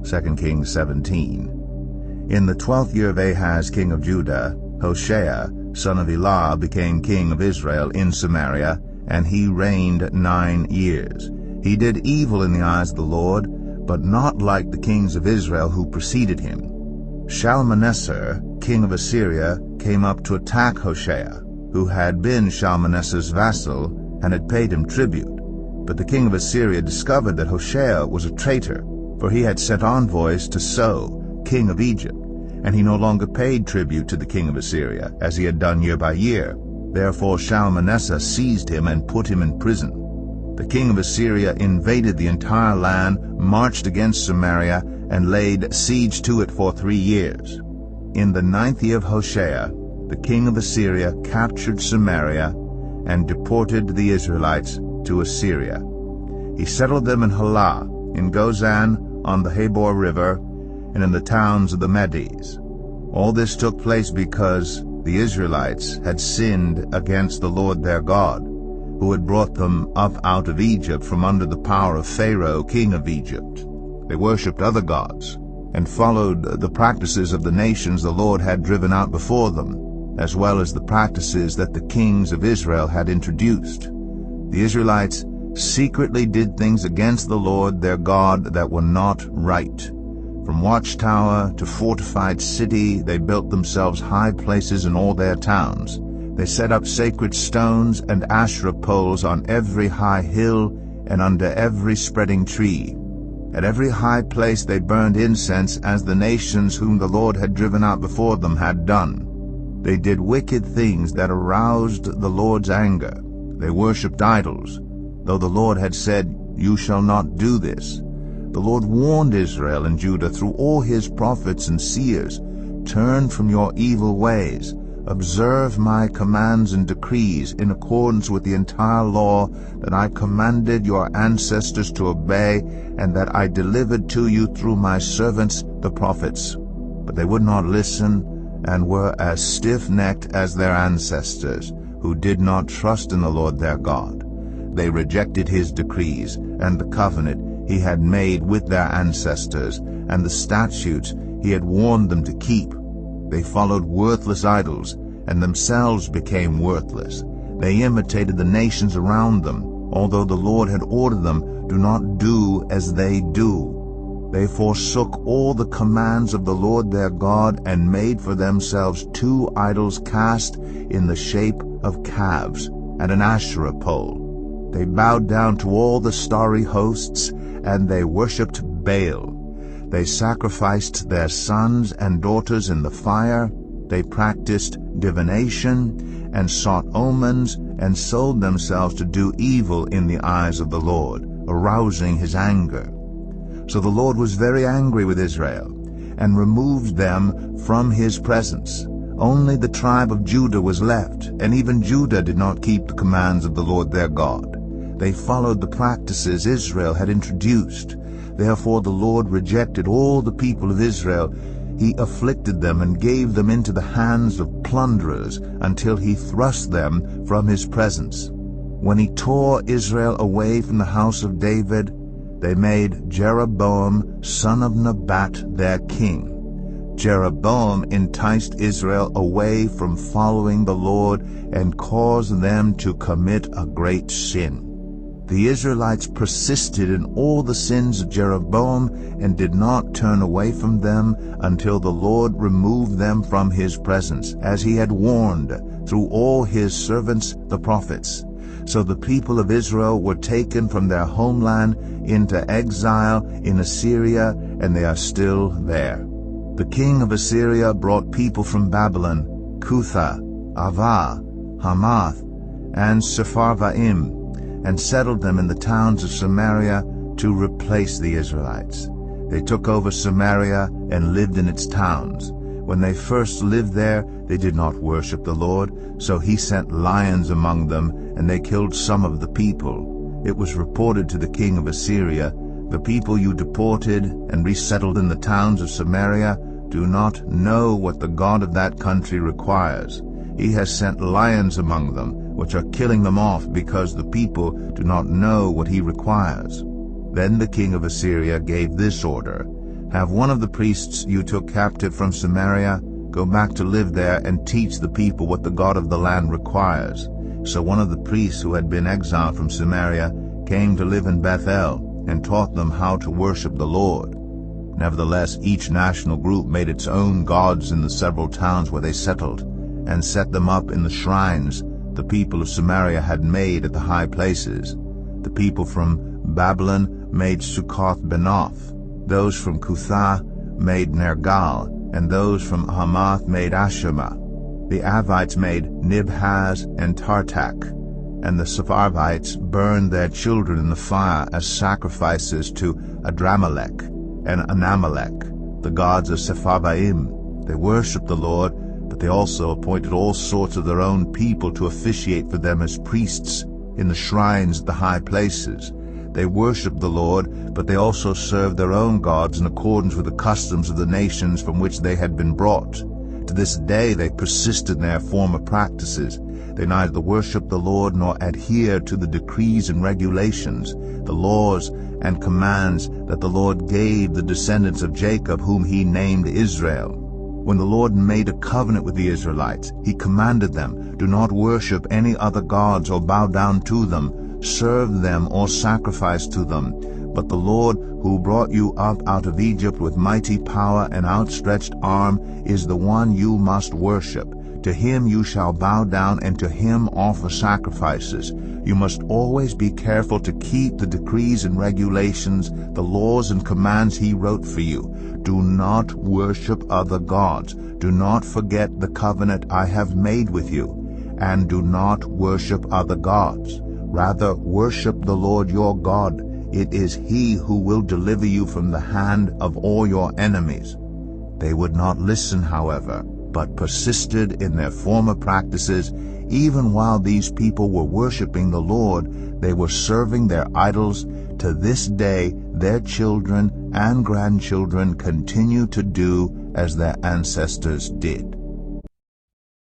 2 Kings 17. In the 12th year of Ahaz king of Judah, Hoshea, son of Elah, became king of Israel in Samaria, and he reigned 9 years. He did evil in the eyes of the Lord, but not like the kings of Israel who preceded him. Shalmaneser, king of Assyria, came up to attack Hoshea, who had been Shalmaneser's vassal and had paid him tribute. But the king of Assyria discovered that Hoshea was a traitor, for he had sent envoys to So, king of Egypt, and he no longer paid tribute to the king of Assyria, as he had done year by year. Therefore Shalmaneser seized him and put him in prison. The king of Assyria invaded the entire land, marched against Samaria, and laid siege to it for 3 years. In the 9th year of Hoshea, the king of Assyria captured Samaria and deported the Israelites to Assyria. He settled them in Halah, in Gozan, on the Habor River, and in the towns of the Medes. All this took place because the Israelites had sinned against the Lord their God, who had brought them up out of Egypt from under the power of Pharaoh, king of Egypt. They worshipped other gods, and followed the practices of the nations the Lord had driven out before them, as well as the practices that the kings of Israel had introduced. The Israelites secretly did things against the Lord their God that were not right. From watchtower to fortified city, they built themselves high places in all their towns. They set up sacred stones and Asherah poles on every high hill and under every spreading tree. At every high place they burned incense, as the nations whom the Lord had driven out before them had done. They did wicked things that aroused the Lord's anger. They worshipped idols, though the Lord had said, "You shall not do this." The Lord warned Israel and Judah through all his prophets and seers, "Turn from your evil ways. Observe my commands and decrees in accordance with the entire law that I commanded your ancestors to obey, and that I delivered to you through my servants the prophets." But they would not listen, and were as stiff-necked as their ancestors, who did not trust in the Lord their God. They rejected his decrees and the covenant he had made with their ancestors, and the statutes he had warned them to keep. They followed worthless idols, and themselves became worthless. They imitated the nations around them, although the Lord had ordered them, "Do not do as they do." They forsook all the commands of the Lord their God, and made for themselves 2 idols cast in the shape of calves, and an Asherah pole. They bowed down to all the starry hosts, and they worshipped Baal. They sacrificed their sons and daughters in the fire. They practiced divination and sought omens, and sold themselves to do evil in the eyes of the Lord, arousing his anger. So the Lord was very angry with Israel, and removed them from his presence. Only the tribe of Judah was left, and even Judah did not keep the commands of the Lord their God. They followed the practices Israel had introduced. Therefore the Lord rejected all the people of Israel. He afflicted them and gave them into the hands of plunderers until he thrust them from his presence. When he tore Israel away from the house of David, they made Jeroboam son of Nebat their king. Jeroboam enticed Israel away from following the Lord and caused them to commit a great sin. The Israelites persisted in all the sins of Jeroboam and did not turn away from them until the Lord removed them from his presence, as he had warned through all his servants the prophets. So the people of Israel were taken from their homeland into exile in Assyria, and they are still there. The king of Assyria brought people from Babylon, Cutha, Ava, Hamath, and Sepharvaim, and settled them in the towns of Samaria to replace the Israelites. They took over Samaria and lived in its towns. When they first lived there, they did not worship the Lord, so he sent lions among them, and they killed some of the people. It was reported to the king of Assyria, "The people you deported and resettled in the towns of Samaria do not know what the God of that country requires. He has sent lions among them, which are killing them off because the people do not know what he requires." Then the king of Assyria gave this order, Have one of the priests you took captive from Samaria go back to live there and teach the people what the God of the land requires." So one of the priests who had been exiled from Samaria came to live in Bethel and taught them how to worship the Lord. Nevertheless, each national group made its own gods in the several towns where they settled, and set them up in the shrines the people of Samaria had made at the high places. The people from Babylon made Succoth-Benoth, those from Cuthah made Nergal, and those from Hamath made Ashima. The Avites made Nibhaz and Tartak, and the Sepharvites burned their children in the fire as sacrifices to Adramelech and Anamelech, the gods of Sepharvaim. They worshipped the Lord, but they also appointed all sorts of their own people to officiate for them as priests in the shrines at the high places. They worshipped the Lord, but they also served their own gods in accordance with the customs of the nations from which they had been brought. To this day they persisted in their former practices. They neither worshipped the Lord nor adhered to the decrees and regulations, the laws and commands that the Lord gave the descendants of Jacob, whom he named Israel. When the Lord made a covenant with the Israelites, he commanded them, "Do not worship any other gods or bow down to them, serve them or sacrifice to them. But the Lord, who brought you up out of Egypt with mighty power and outstretched arm, is the one you must worship. To him you shall bow down, and to him offer sacrifices. You must always be careful to keep the decrees and regulations, the laws and commands he wrote for you. Do not worship other gods. Do not forget the covenant I have made with you. And do not worship other gods. Rather, worship the Lord your God. It is he who will deliver you from the hand of all your enemies." They would not listen, however, but persisted in their former practices. Even while these people were worshiping the Lord, they were serving their idols. To this day, their children and grandchildren continue to do as their ancestors did.